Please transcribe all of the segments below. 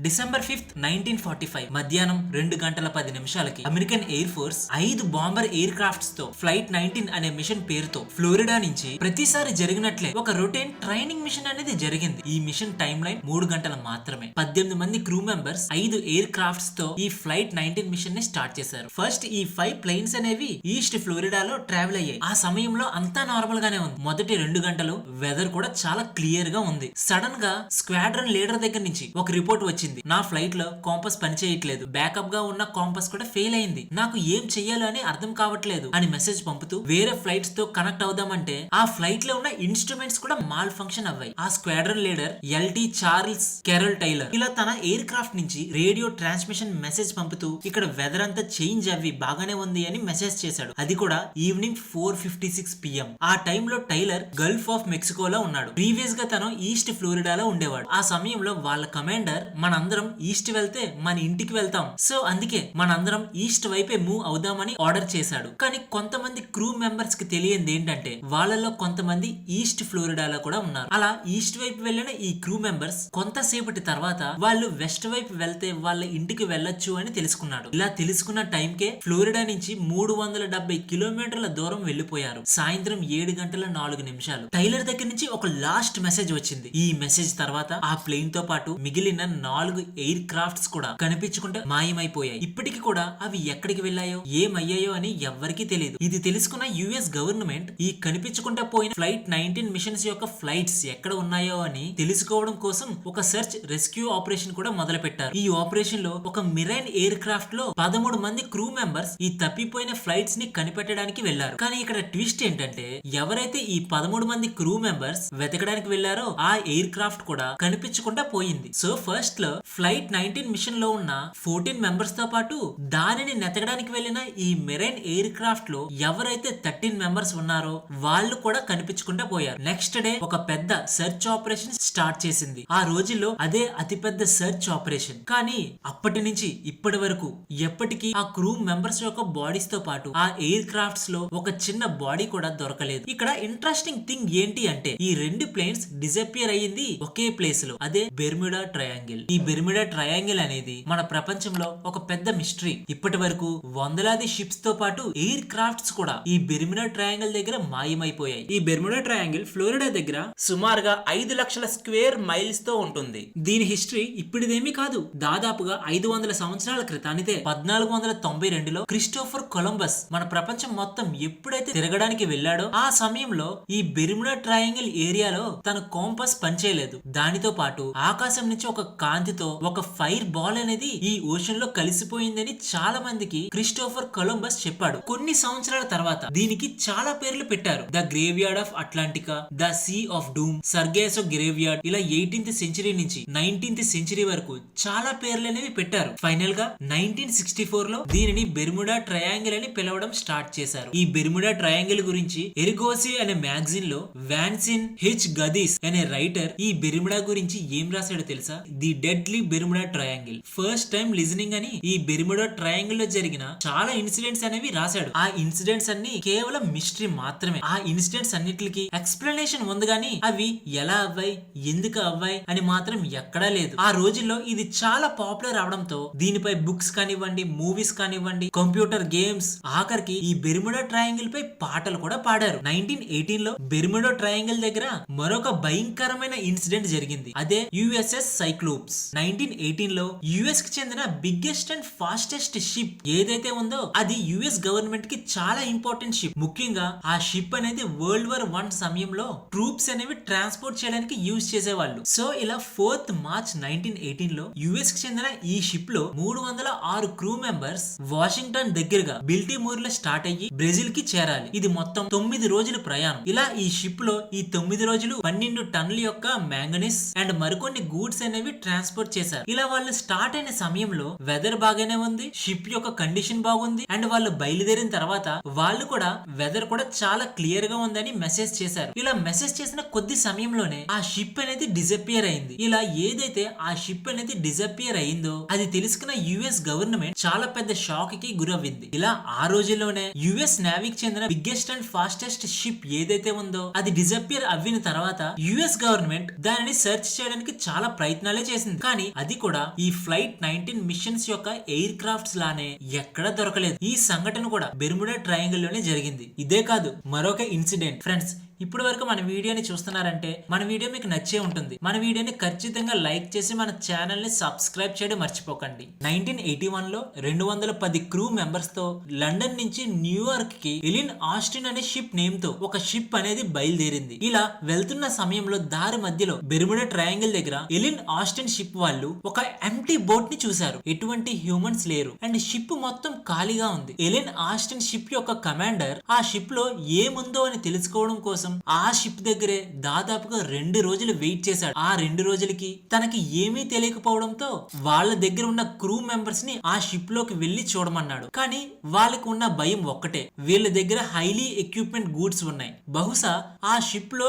December 5th 1945 మధ్యాహ్నం 2:10 American air force 5 bomber air crafts తో flight 19 అనే మిషన్ పేరుతో ఫ్లోరిడా నుంచి ప్రతిసారి జరిగినట్లే ఒక రొటీన్ ట్రైనింగ్ మిషన్ అనేది జరిగింది. ఈ మిషన్ టైం లైన్ 3 గంటలు మాత్రమే. 18 మంది క్రూ మెంబర్స్ 5 ఎయిర్ క్రాఫ్ట్స్ తో ఈ ఫ్లైట్ 19 మిషన్ ని స్టార్ట్ చేశారు. ఫస్ట్ ఈ 5 ప్లేన్స్ అనేవి ఈస్ట్ ఫ్లోరిడాలో ట్రావెల్ అయ్యాయి. ఆ సమయంలో అంతా నార్మల్ గానే ఉంది. మొదటి 2 గంటలు వెదర్ కూడా చాలా క్లియర్ గా ఉంది. సడన్ గా స్క్వాడ్రన్ లీడర్ దగ్గర నుంచి ఒక రిపోర్ట్ వచ్చింది. నా ఫ్లైట్ లో కాంపస్ పనిచేయట్లేదు, బ్యాకప్ గా ఉన్న కాంపస్ కూడా ఫెయిల్ అయింది, నాకు ఏం చెయ్యాలో అని అర్థం కావట్లేదు అని మెసేజ్ పంపుతూ వేరే ఫ్లైట్స్ తో కనెక్ట్ అవుదామంటే ఆ ఫ్లైట్ లో ఉన్న ఇన్స్ట్రుమెంట్స్ కూడా మాల్ ఫంక్షన్ అవ్వాయి. ఆ squadron leader LT Charles Carroll Taylor ఇలా తన ఎయిర్ క్రాఫ్ట్ నుంచి రేడియో ట్రాన్స్మిషన్ మెసేజ్ పంపుతూ ఇక్కడ వెదర్ అంతా చేంజ్ అవ్వి బాగానే ఉంది అని మెసేజ్ చేశాడు. అది కూడా ఈవినింగ్ 4:56 PM. ఆ టైంలో టైలర్ గల్ఫ్ ఆఫ్ మెక్సికోలో ఉన్నాడు. ప్రీవియస్ గా తను ఈస్ట్ ఫ్లోరిడాలో ఉండేవాడు. ఆ సమయంలో వాళ్ళ కమాండర్ మనందరం ఈస్ట్ వెళ్తే మన ఇంటికి వెళ్తాం, సో అందుకే మనందరం ఈస్ట్ వైపే మూవ్ అవుదామని ఆర్డర్ చేశాడు. కానీ కొంతమంది క్రూ మెంబర్స్ కి తెలియంది ఏంటంటే వాళ్ళలో కొంతమంది ఈస్ట్ ఫ్లోరిడాలో కూడా ఉన్నారు. అలా ఈస్ట్ వైపు వెళ్ళిన ఈ క్రూ మెంబర్స్ కొంతసేపటి తర్వాత వాళ్ళు వెస్ట్ వైపు వెళ్తే వాళ్ళ ఇంటికి వెళ్ళొచ్చు అని తెలుసుకున్నాడు. ఇలా తెలుసుకున్న టైంకే ఫ్లోరిడా నుంచి 370 కిలోమీటర్ల దూరం వెళ్లిపోయారు. సాయంత్రం 7:04. టైలర్ దగ్గర నుంచి ఒక లాస్ట్ మెసేజ్ వచ్చింది. ఈ మెసేజ్ తర్వాత ఆ ప్లేన్ తో పాటు మిగిలిన 4 ఎయిర్ క్రాఫ్ట్స్ కూడా కనిపించకుండా మాయమైపోయాయి. ఇప్పటికి కూడా అవి ఎక్కడికి వెళ్ళాయో ఏమయ్యాయో అని ఎవ్వరికీ తెలియదు. ఇది తెలుసుకున్న యుఎస్ గవర్నమెంట్ ఈ కనిపించకుండా పోయిన ఫ్లైట్ 19 మిషన్స్ యొక్క ఫ్లైట్స్ ఎక్కడ ఉన్నాయో అని తెలుసుకోవడం కోసం ఒక సెర్చ్ రెస్క్యూ ఆపరేషన్ కూడా మొదలు పెట్టారు. ఈ ఆపరేషన్ లో ఒక మిరైన్ ఎయిర్ క్రాఫ్ట్ లో 13 మంది క్రూ మెంబర్స్ ఈ తప్పిపోయిన ఫ్లైట్స్ ని కనిపెట్టడానికి వెళ్లారు. కానీ ఇక్కడ ట్విస్ట్ ఏంటంటే ఎవరైతే ఈ 13 మంది క్రూ మెంబర్స్ వెతకడానికి వెళ్లారో ఆ ఎయిర్ క్రాఫ్ట్ కూడా కనిపించకుండా పోయింది. సో ఫస్ట్ లో ఫ్లైట్ 19 మిషన్ లో ఉన్న 14 మెంబర్స్ తో పాటు దానిని నెతకడానికి వెళ్లిన ఈ మెరైన్ ఎయిర్ క్రాఫ్ట్ లో ఎవరైతే 13 మెంబర్స్ ఉన్నారో వాళ్ళు కూడా కనిపించకుండా పోయారు. నెక్స్ట్ డే ఒక పెద్ద సెర్చ్ ఆపరేషన్ స్టార్ట్ చేసింది. ఆ రోజుల్లో అదే అతిపెద్ద సెర్చ్ ఆపరేషన్. కానీ అప్పటి నుంచి ఇప్పటి వరకు ఎప్పటికీ ఆ క్రూ మెంబర్స్ యొక్క బాడీస్ తో పాటు ఆ ఎయిర్ క్రాఫ్ట్స్ లో ఒక చిన్న బాడీ కూడా దొరకలేదు. ఇక్కడ ఇంట్రెస్టింగ్ థింగ్ ఏంటి అంటే ఈ 2 ప్లేన్స్ డిసపియర్ అయ్యింది ఒకే ప్లేస్ లో, అదే బెర్ముడా ట్రయాంగిల్. ఈ బెర్ముడా ట్రయాంగిల్ అనేది మన ప్రపంచంలో ఒక పెద్ద మిస్టరీ. ఇప్పటి వరకు వందలాది షిప్స్ తో పాటు ఎయిర్ క్రాఫ్ట్స్ కూడా ఈ బెర్ముడా ట్రయాంగిల్ దగ్గర మాయమైపోయాయి. ఈ బెర్ముడా ట్రయాంగిల్ ఫ్లోరిడా దగ్గర సుమారుగా 5 లక్షల స్క్వేర్ మైల్స్ తో ఉంటుంది. దీని హిస్టరీ ఇప్పుడుదేమీ కాదు, దాదాపుగా 500 సంవత్సరాల క్రితానిదే. 1492లో క్రిస్టోఫర్ కొలంబస్ మన ప్రపంచం మొత్తం ఎప్పుడైతే తిరగడానికి వెళ్ళాడో ఆ సమయంలో ఈ బెర్ముడా ట్రయాంగిల్ ఏరియాలో తన కాంపస్ పనిచేయలేదు. దానితో పాటు ఆకాశం నుంచి ఒక కాంతితో ఒక ఫైర్ బాల్ అనేది ఈ ఓషన్ లో కలిసిపోయిందని చాలా మందికి క్రిస్టోఫర్ కొలంబస్ చెప్పాడు. కొన్ని సంవత్సరాల తర్వాత దీనికి చాలా పేర్లు పెట్టారు. The graveyard of Atlantica, the sea of doom, Sargasso graveyard, ఇలా 18th సెంచరీ నుంచి 19th సెంచరీ వరకు చాలా పేర్లు అనేవి పెట్టారు. ఫైనల్ గా 1964 లో దీనిని బెర్ముడా ట్రయాంగిల్ అని పిలవడం స్టార్ట్ చేశారు. ఈ బెర్ముడా ట్రయాంగిల్ గురించి ఎరిగోసి అనే మ్యాగజైన్ లో వాన్సిన్ హెచ్ గదీస్ అనే రైటర్ ఈ బెర్ముడా గురించి ఏం రాశాడో తెలుసా? The deadly Bermuda triangle. First time listening అని ఈ బెర్ముడా ట్రయాంగిల్ లో జరిగిన చాలా ఇన్సిడెంట్స్ అనేవి రాశాడు. ఆ ఇన్సిడెంట్స్ అన్ని కేవలం మిస్టరీ మాత్రమే. ఆ ఇన్సిడెంట్స్ అన్నిటికి ఎక్స్ప్లెనేషన్ ఉంది కానీ అవి ఎలా అవ్వాయి, ఎందుకు అవ్వాయి అని మాత్రం ఎక్కడా లేదు. ఆ రోజుల్లో ఇది చాలా పాపులర్ అవడంతో దీనిపై బుక్స్ కానివ్వండి, మూవీస్ కానివ్వండి, కంప్యూటర్ గేమ్స్, ఆఖరికి ఈ బెర్ముడా ట్రయాంగిల్ పై పాటలు కూడా పాడారు. 1918 లో బెర్ముడా ట్రయాంగిల్ దగ్గర మరొక భయంకరమైన ఇన్సిడెంట్ జరిగింది. అదే యుఎస్ఎస్ సైక్లోప్స్. 1918 లో యుఎస్ కి చెందిన బిగ్గెస్ట్ అండ్ ఫాస్టెస్ట్ షిప్ ఏదైతే ఉందో అది యుఎస్ గవర్నమెంట్ కి చాలా ఇంపార్టెంట్ షిప్. ముఖ్యంగా ఆ షిప్ అనేది వరల్డ్ వార్ 1 సమయంలో ట్రూప్స్ అనేవి ట్రాన్స్పోర్ట్ చేయడానికి యూజ్ చేసేవాళ్ళు. సో ఇలా 4th March 1918 లో యుఎస్ కి చెందిన ఈ షిప్ లో 306 క్రూ మెంబర్స్ వాషింగ్టన్ దగ్గరగా బిల్టిమోర్ లో స్టార్ట్ అయ్యి బ్రెజిల్ కి చేరాలి. ఇది మొత్తం 9 రోజుల ప్రయాణం. ఇలా ఈ షిప్ లో ఈ 9 రోజులు 12 టన్నుల యొక్క మ్యాంగనీస్ అండ్ మరికొన్ని గూడ్స్ అనేవి ట్రాన్స్పోర్ట్ చేశారు. ఇలా వాళ్ళు స్టార్ట్ అయిన సమయంలో వెదర్ బాగానే ఉంది, షిప్ యొక్క కండిషన్ బాగుంది అండ్ వాళ్ళు బయలుదేరిన తర్వాత వాళ్ళు కూడా వెదర్ కూడా చాలా క్లియర్ గా ఉందని మెసేజ్ చేశారు. ఇలా మెసేజ్ చేసిన కొద్ది సమయంలోనే ఆ షిప్ అనేది డిసపియర్ అయింది. ఇలా ఏదైతే ఆ షిప్ అనేది డిసపియర్ అయిందో అది తెలుసుకున్న యుఎస్ గవర్నమెంట్ చాలా పెద్ద షాక్ కి గురవ్వింది. ఇలా ఆ రోజుల్లోనే యుఎస్ నేవీకి చెందిన బిగ్గెస్ట్ అండ్ ఫాస్టెస్ట్ షిప్ ఏదైతే ఉందో అది డిసపియర్ అవ్విన తర్వాత యుఎస్ గవర్నమెంట్ దానిని సెర్చ్ చేయడానికి చాలా ప్రయత్నాలే చేసింది. కానీ అది కూడా ఈ ఫ్లైట్ 19 మిషన్స్ యొక్క ఎయిర్ క్రాఫ్ట్స్ లానే ఎక్కడా దొరకలేదు. ఈ సంఘటన కూడా బెర్ముడా ట్రయాంగిల్ లోనే జరిగింది. ఇదే కాదు, మరొక ఇన్సిడెంట్. ఫ్రెండ్స్, ఇప్పటి వరకు మన వీడియోని చూస్తున్నారంటే మన వీడియో మీకు నచ్చే ఉంటుంది. మన వీడియోని ఖచ్చితంగా లైక్ చేసి మన ఛానల్ ని సబ్స్క్రైబ్ చేయడం మర్చిపోకండి. 1981 లో 210 క్రూ మెంబర్స్ తో లండన్ నుంచి న్యూయార్క్ కి ఎలిన్ ఆస్టిన్ అనే షిప్ నేమ్ తో ఒక షిప్ అనేది బయలుదేరింది. ఇలా వెళ్తున్న సమయంలో దారి మధ్యలో బెర్ముడా ట్రయాంగిల్ దగ్గర ఎలిన్ ఆస్టిన్ షిప్ వాళ్ళు ఒక ఎంప్టీ బోట్ ని చూశారు. ఎటువంటి హ్యూమన్స్ లేరు అండ్ షిప్ మొత్తం ఖాళీగా ఉంది. ఎలిన్ ఆస్టిన్ షిప్ యొక్క కమాండర్ ఆ షిప్ లో ఏముందో అని తెలుసుకోవడం కోసం ఆ షిప్ దగ్గరే దాదాపుగా 2 రోజులు వెయిట్ చేశాడు. ఆ 2 రోజులకి తనకి ఏమీ తెలియకపోవడంతో వాళ్ళ దగ్గర ఉన్న క్రూ మెంబర్స్ ని ఆ షిప్ లోకి వెళ్లి చూడమన్నాడు. కానీ వాళ్ళకి ఉన్న భయం ఒక్కటే, వీళ్ళ దగ్గర హైలీ ఎక్విప్మెంట్ గూడ్స్ ఉన్నాయి. బహుశా ఆ షిప్ లో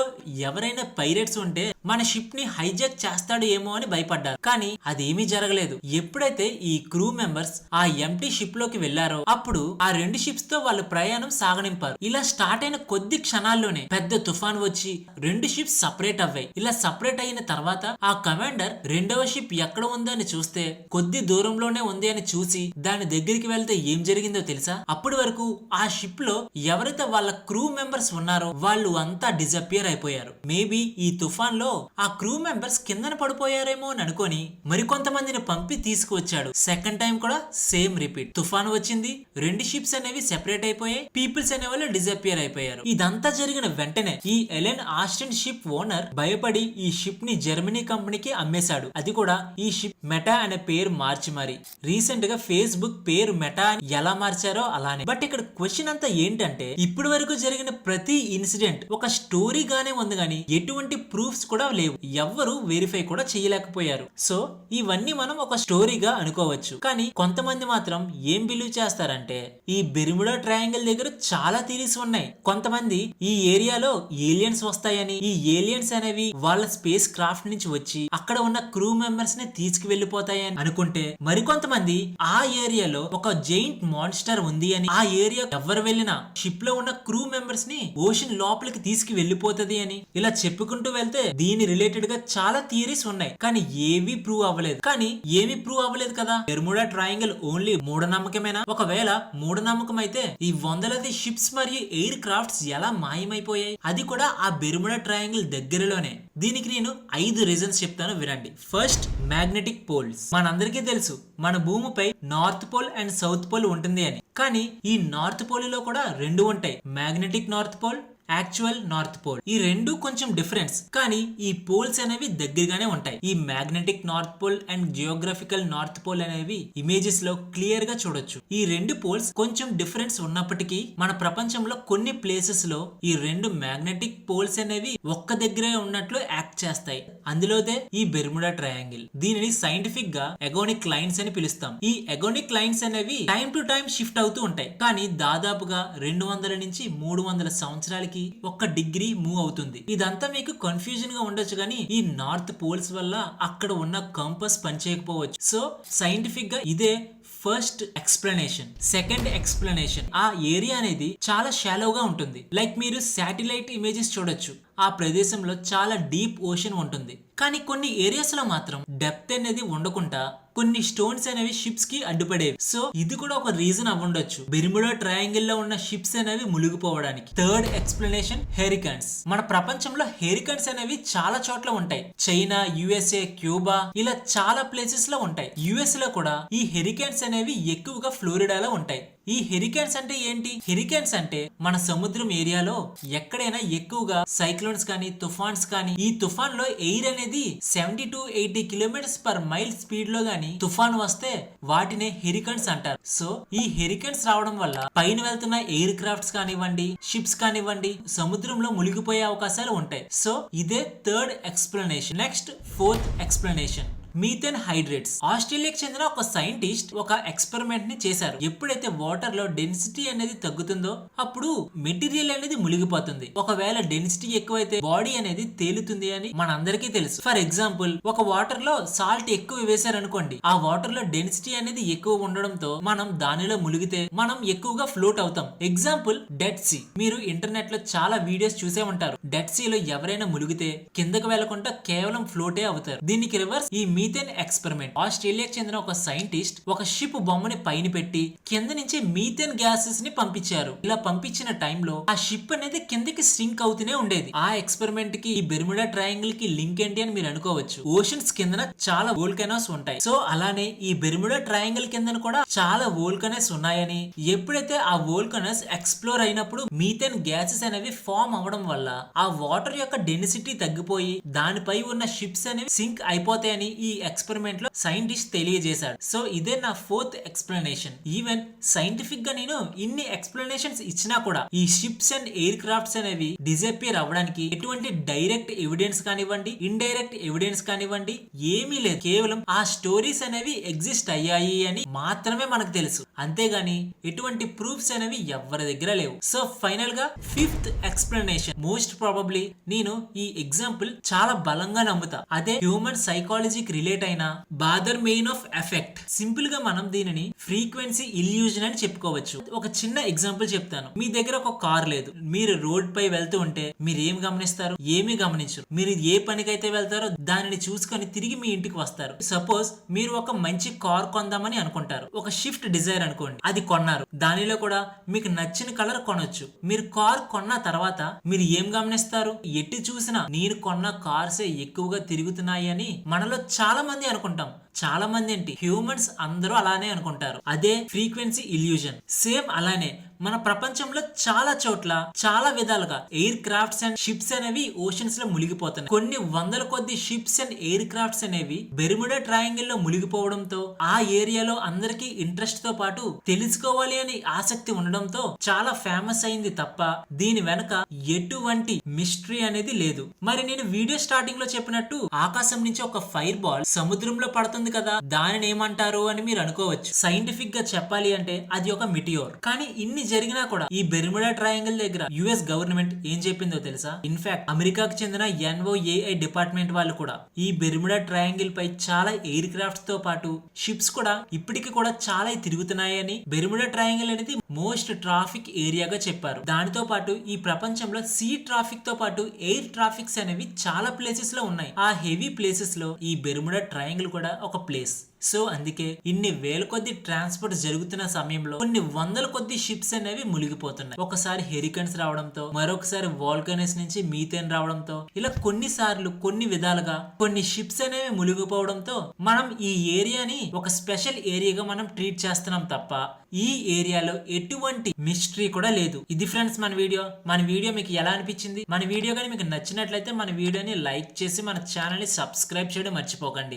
ఎవరైనా పైరేట్స్ ఉంటే మన షిప్ ని హైజాక్ చేస్తాడు ఏమో అని భయపడ్డారు. కానీ అదేమీ జరగలేదు. ఎప్పుడైతే ఈ క్రూ మెంబర్స్ ఆ ఎంటీ షిప్ లోకి వెళ్లారో అప్పుడు ఆ 2 షిప్స్ తో వాళ్ళు ప్రయాణం సాగనింపారు. ఇలా స్టార్ట్ అయిన కొద్ది క్షణాల్లోనే పెద్ద తుఫాన్ వచ్చి 2 షిప్స్ సపరేట్ అవ్వాయి. ఇలా సపరేట్ అయిన తర్వాత ఆ కమాండర్ రెండవ షిప్ ఎక్కడ ఉందని చూస్తే కొద్ది దూరంలోనే ఉంది అని చూసి దాని దగ్గరికి వెళ్తే ఏం జరిగిందో తెలుసా? అప్పటి వరకు ఆ షిప్ లో ఎవరైతే వాళ్ళ క్రూ మెంబర్స్ ఉన్నారో వాళ్ళు అంతా డిజపియర్ అయిపోయారు. మేబీ ఈ తుఫాన్ లో ఆ క్రూ మెంబర్స్ కిందన పడిపోయారేమో అని అనుకొని మరికొంతమందిని పంపి తీసుకువచ్చాడు. సెకండ్ టైం కూడా సేమ్ రిపీట్. తుఫాన్ వచ్చింది, 2 షిప్స్ అనేవి సెపరేట్ అయిపోయాయి, పీపుల్స్ అనే వాళ్ళు డిజపియర్ అయిపోయారు. ఇదంతా జరిగిన వెంటనే ఈ ఎలెన్ ఆస్టిన్ షిప్ ఓనర్ భయపడి ఈ షిప్ ని జర్మనీ కంపెనీకి అమ్మేశాడు. అది కూడా ఈ షిప్ మెటా అనే పేరు మార్చి మరి. రీసెంట్ గా ఫేస్బుక్ పేరు మెటా ఎలా మార్చారో అలానే. బట్ ఇక్కడ క్వశ్చన్ అంతా ఏంటంటే ఇప్పటి వరకు జరిగిన ప్రతి ఇన్సిడెంట్ ఒక స్టోరీ గానే ఉంది కానీ ఎటువంటి ప్రూఫ్స్ కూడా లేవు. ఎవ్వరు వెరిఫై కూడా చేయలేకపోయారు. సో ఇవన్నీ మనం ఒక స్టోరీగా అనుకోవచ్చు. కానీ కొంతమంది మాత్రం ఏం బిలీవ్ చేస్తారంటే ఈ బెర్ముడా ట్రయాంగిల్ దగ్గర చాలా థియరీస్ ఉన్నాయి. కొంతమంది ఈ ఏరియాలో ఏలియన్స్ వస్తాయని, ఈ ఏలియన్స్ అనేవి వాళ్ళ స్పేస్ క్రాఫ్ట్ నుంచి వచ్చి అక్కడ ఉన్న క్రూ మెంబర్స్ ని తీసుకువెళ్లిపోతాయని అనుకుంటే, మరికొంతమంది ఆ ఏరియాలో ఒక జైంట్ మాన్స్టర్ ఉంది అని, ఆ ఏరియా ఎవరు వెళ్ళినా షిప్ లో ఉన్న క్రూ మెంబర్స్ ని ఓషన్ లోపలికి తీసుకువెళ్లిపోతది అని ఇలా చెప్పుకుంటూ వెళ్తే దీని రిలేటెడ్ గా చాలా థియరీస్ ఉన్నాయి. కానీ ఏవి ప్రూవ్ అవ్వలేదు. కానీ ఏమి ప్రూవ్ అవ్వలేదు కదా. బెర్ముడా ట్రయాంగిల్ ఓన్లీ మూఢనమ్మకమేనా? ఒకవేళ మూఢనమ్మకం అయితే ఈ వందలాది షిప్స్ మరియు ఎయిర్ క్రాఫ్ట్స్ ఎలా మాయమైపోయాయి? అది కూడా ఆ బెర్ముడా ట్రయాంగిల్ దగ్గరలోనే. దీనికి నేను 5 రీజన్స్ చెప్తాను, వినండి. First, magnetic poles. మనందరికీ తెలుసు మన భూమిపై north pole and south pole ఉంటుంది అని. కానీ ఈ నార్త్ పోల్ లో కూడా 2 ఉంటాయి, magnetic north pole, actual north pole. ఈ రెండు కొంచెం డిఫరెన్స్, కానీ ఈ పోల్స్ అనేవి దగ్గరగానే ఉంటాయి. ఈ magnetic north pole and geographical north pole అనేవి ఇమేజెస్ లో క్లియర్ గా చూడొచ్చు. ఈ 2 పోల్స్ కొంచెం డిఫరెన్స్ ఉన్నప్పటికీ మన ప్రపంచంలో కొన్ని ప్లేసెస్ లో ఈ 2 మ్యాగ్నెటిక్ పోల్స్ అనేవి ఒక్క దగ్గరే ఉన్నట్లు యాక్ట్ చేస్తాయి. అందులోదే ఈ బెర్ముడా ట్రయాంగిల్. దీనిని సైంటిఫిక్ గా ఎగోనిక్ లైన్స్ అని పిలుస్తాం. ఈ ఎగోనిక్ లైన్స్ అనేవి టైం టు టైం షిఫ్ట్ అవుతూ ఉంటాయి. కానీ దాదాపుగా 200 నుంచి 300 సంవత్సరాలకి 1 డిగ్రీ మూవ్ అవుతుంది. ఇదంతా మీకు కన్ఫ్యూజన్ గా ఉండొచ్చు, కానీ ఈ నార్త్ పోల్స్ వల్ల అక్కడ ఉన్న కంపస్ పనిచేయకపోవచ్చు. సో సైంటిఫిక్ గా ఇదే ఫస్ట్ ఎక్స్ప్లెనేషన్. సెకండ్ ఎక్స్ప్లెనేషన్, ఆ ఏరియా అనేది చాలా షాలోగా ఉంటుంది. లైక్ మీరు శాటిలైట్ ఇమేజెస్ చూడొచ్చు, ఆ ప్రదేశంలో చాలా డీప్ ఓషన్ ఉంటుంది. కానీ కొన్ని ఏరియాస్ లో మాత్రం డెప్త్ అనేది ఉండకుండా కొన్ని స్టోన్స్ అనేవి షిప్స్ కి అడ్డుపడేవి. సో ఇది కూడా ఒక రీజన్ అవ్వండొచ్చు బెర్ముడా ట్రయాంగిల్ లో ఉన్న షిప్స్ అనేవి మునిగిపోవడానికి. Third explanation, హెరికన్స్. మన ప్రపంచంలో హెరికన్స్ అనేవి చాలా చోట్ల ఉంటాయి. చైనా, యుఎస్ఏ, క్యూబా, ఇలా చాలా ప్లేసెస్ లో ఉంటాయి. యుఎస్ లో కూడా ఈ హెరికన్స్ అనేవి ఎక్కువగా ఫ్లోరిడాలో ఉంటాయి. ఈ హెరికేన్స్ అంటే ఏంటి? హెరికేన్స్ అంటే మన సముద్రం ఏరియాలో ఎక్కడైనా ఎక్కువగా సైక్లోన్స్ కానీ తుఫాన్స్ కానీ, ఈ తుఫాన్ లో ఎయిర్ అనేది 70 to 80 kilometres per mile speed లో గానీ తుఫాన్ వస్తే వాటినే హెరికేన్స్ అంటారు. సో ఈ హెరికేన్స్ రావడం వల్ల పైన వెళ్తున్న ఎయిర్ క్రాఫ్ట్స్ కానివ్వండి, షిప్స్ కానివ్వండి, సముద్రంలో మునిగిపోయే అవకాశాలు ఉంటాయి. సో ఇదే third explanation. Next, fourth explanation, methane hydrates. ఆస్ట్రేలియాకి చెందిన ఒక సైంటిస్ట్ ఒక ఎక్స్పెరిమెంట్ ని చేశారు. ఎప్పుడైతే వాటర్ లో డెన్సిటీ అనేది తగ్గుతుందో అప్పుడు మెటీరియల్ అనేది మునిగిపోతుంది. ఒకవేళ డెన్సిటీ ఎక్కువైతే బాడీ అనేది తేలుతుంది అని మనందరికీ తెలుసు. ఫర్ ఎగ్జాంపుల్, ఒక వాటర్ లో సాల్ట్ ఎక్కువ వేశారనుకోండి, ఆ వాటర్ లో డెన్సిటీ అనేది ఎక్కువ ఉండడంతో మనం దానిలో మునిగితే మనం ఎక్కువగా ఫ్లోట్ అవుతాం. Example, Dead Sea. మీరు ఇంటర్నెట్ లో చాలా వీడియోస్ చూసే ఉంటారు. డెడ్ సీ లో ఎవరైనా మునిగితే కిందకు వెళ్లకుండా కేవలం ఫ్లోటే అవుతారు. దీనికి రివర్స్ ఈ మీథేన్ ఎక్స్పెరిమెంట్. ఆస్ట్రేలియాకి చెందిన ఒక సైంటిస్ట్ ఒక షిప్ బొమ్మని పైన పెట్టి కింద నుంచి మీథేన్ గ్యాసెస్ ని పంపించారు. ఇలా పంపించిన టైంలో ఆ షిప్ అనేది కిందకి సింక్ అవుతూనే ఉండేది. ఆ ఎక్స్పెరిమెంట్ కి ఈ బెర్ముడా ట్రయాంగిల్ కి లింక్ ఏంటి అని మీరు అనుకోవచ్చు. ఓషన్స్ కిందన చాలా వోల్కనోస్ ఉంటాయి. సో అలానే ఈ బెర్ముడా ట్రయాంగిల్ కిందన కూడా చాలా వోల్కనోస్ ఉన్నాయని, ఎప్పుడైతే ఆ వోల్కనోస్ ఎక్స్ప్లోర్ అయినప్పుడు మీథేన్ గ్యాసెస్ అనేవి ఫామ్ అవడం వల్ల ఆ వాటర్ యొక్క డెన్సిటీ తగ్గిపోయి దానిపై ఉన్న షిప్స్ అనేవి సింక్ అయిపోతాయని ఈ ఎక్స్పెరిమెంట్ లో సైంటిస్ట్ తెలియజేశాడు. సో ఇదే నా ఫోర్త్ ఎక్స్ప్లెనేషన్. ఈవెన్ సైంటిఫిక్ గా నేను ఇన్ని ఎక్స్ప్లెనేషన్స్ ఇచ్చినా కూడా ఈ షిప్స్ అండ్ ఎయిర్ క్రాఫ్ట్స్ అనేవి డిజపియర్ అవ్వడానికి ఎటువంటి డైరెక్ట్ ఎవిడెన్స్ కానివ్వండి, ఇండైరెక్ట్ ఎవిడెన్స్ కానివ్వండి ఏమీ లేదు. కేవలం ఆ స్టోరీస్ అనేవి ఎగ్జిస్ట్ అయ్యాయి అని మాత్రమే మనకు తెలుసు. అంతేగాని ఎటువంటి ప్రూఫ్స్ అనేవి ఎవరి దగ్గర లేవు. సో ఫైనల్ గా ఫిఫ్త్ ఎక్స్ప్లెనేషన్, మోస్ట్ ప్రాబబ్లీ నేను ఈ ఎగ్జాంపుల్ చాలా బలంగా నమ్ముతా. అదే హ్యూమన్ సైకాలజీకి రిలేట్ అయిన bother main of effect. Simple గా మనం దీనిని ఫ్రీక్వెన్సీ ఇల్యూజన్ అని చెప్పుకోవచ్చు. ఒక చిన్న ఎగ్జాంపుల్ చెప్తాను. మీ దగ్గర ఒక కార్ లేదు, మీరు రోడ్ పై వెళ్తూ ఉంటే మీరు ఏం గమనిస్తారు? ఏమీ గమనించరు. మీరు ఏ పనికైతే వెళ్తారో దానిని చూసుకొని తిరిగి మీ ఇంటికి వస్తారు. సపోజ్ మీరు ఒక మంచి కార్ కొందామని అనుకుంటారు. ఒక షిఫ్ట్ డిజైర్ అనుకోండి, అది కొన్నారు. దానిలో కూడా మీకు నచ్చిన కలర్ కొనొచ్చు. మీరు కార్ కొన్న తర్వాత మీరు ఏం గమనిస్తారు? ఎట్టి చూసినా నేను కొన్న కార్సే ఎక్కువగా తిరుగుతున్నాయి అని మనలో చాలా మంది అనుకుంటాం. చాలా మంది ఏంటి, హ్యూమన్స్ అందరూ అలానే అనుకుంటారు. అదే ఫ్రీక్వెన్సీ ఇల్యూజన్. సేమ్ అలానే మన ప్రపంచంలో చాలా చోట్ల చాలా విధాలుగా ఎయిర్ క్రాఫ్ట్స్ అండ్ షిప్స్ అనేవి ఓషన్స్ లో మునిగిపోతున్నాయి. కొన్ని వందల కొద్ది షిప్స్ అండ్ ఎయిర్ క్రాఫ్ట్స్ అనేవి బెర్ముడా ట్రయాంగిల్ లో మునిగిపోవడంతో ఆ ఏరియాలో అందరికీ ఇంట్రెస్ట్ తో పాటు తెలుసుకోవాలి అని ఆసక్తి ఉండడంతో చాలా ఫేమస్ అయింది తప్ప దీని వెనక ఎటువంటి మిస్టరీ అనేది లేదు. మరి నేను వీడియో స్టార్టింగ్ లో చెప్పినట్టు ఆకాశం నుంచి ఒక ఫైర్ బాల్ సముద్రంలో పడుతుంది కదా, దానిని ఏమంటారు అని మీరు అనుకోవచ్చు. సైంటిఫిక్ గా చెప్పాలి అంటే అది ఒక మిటియోర్. కానీ ఇన్ని జరిగినా కూడా ఈ బెర్ముడా ట్రయాంగిల్ దగ్గర యుఎస్ గవర్నమెంట్ ఏం చెప్పిందో తెలుసా? ఇన్ఫాక్ట్ అమెరికాకు చెందిన NOAA డిపార్ట్మెంట్ వాళ్ళు కూడా ఈ బెర్ముడా ట్రయాంగిల్ పై చాలా ఎయిర్ క్రాఫ్ట్స్ తో పాటు షిప్స్ కూడా ఇప్పటికి కూడా చాలా తిరుగుతున్నాయని, బెర్ముడా ట్రయాంగిల్ అనేది మోస్ట్ ట్రాఫిక్ ఏరియాగా చెప్పారు. దానితో పాటు ఈ ప్రపంచంలో సీ ట్రాఫిక్ తో పాటు ఎయిర్ ట్రాఫిక్స్ అనేవి చాలా ప్లేసెస్ లో ఉన్నాయి. ఆ హెవీ ప్లేసెస్ లో ఈ బెర్ముడా ట్రయాంగిల్ కూడా ఒక ప్లేస్. సో అందుకే ఇన్ని వేల కొద్ది ట్రాన్స్పోర్ట్ జరుగుతున్న సమయంలో కొన్ని వందల కొద్ది షిప్స్ అనేవి మునిగిపోతున్నాయి. ఒకసారి హెరికన్స్ రావడంతో, మరొకసారి వాల్కనోస్ నుంచి మీథేన్ రావడంతో, ఇలా కొన్నిసార్లు కొన్ని విధాలుగా కొన్ని షిప్స్ అనేవి మునిగిపోవడంతో మనం ఈ ఏరియాని ఒక స్పెషల్ ఏరియాగా మనం ట్రీట్ చేస్తున్నాం తప్ప ఈ ఏరియాలో ఎటువంటి మిస్టరీ కూడా లేదు. ఇది ఫ్రెండ్స్ మన వీడియో మీకు ఎలా అనిపించింది? మన వీడియో కానీ మీకు నచ్చినట్లయితే మన వీడియోని లైక్ చేసి మన ఛానల్ ని సబ్స్క్రైబ్ చేయడం మర్చిపోకండి.